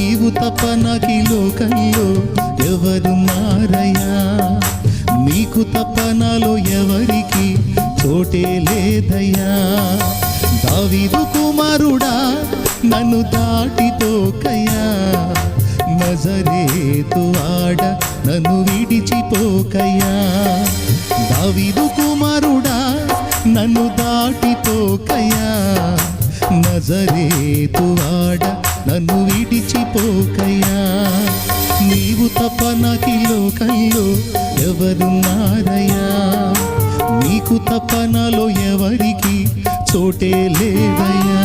నీవు తప్ప నాకీ లోకంలో ఎవరున్నారయ్యా, నీకు తప్ప నాలో ఎవరికి చోటే లేదయ్యా. దావీదు కుమారుడా నన్ను దాటిపోకయ్యా, నజరేతు ఆడ నన్ను విడిచిపోకయ్యా. దావీదు కుమారుడా నన్ను దాటిపోకయ్యా, నజరేతు ఆడ నన్ను విడిచిపోకయ్యా. నీవు తప్ప నాకీ లోకంలో ఎవరున్నారయ్యా, నీకు తప్ప నాలో ఎవరికి చోటే లేదయ్యా.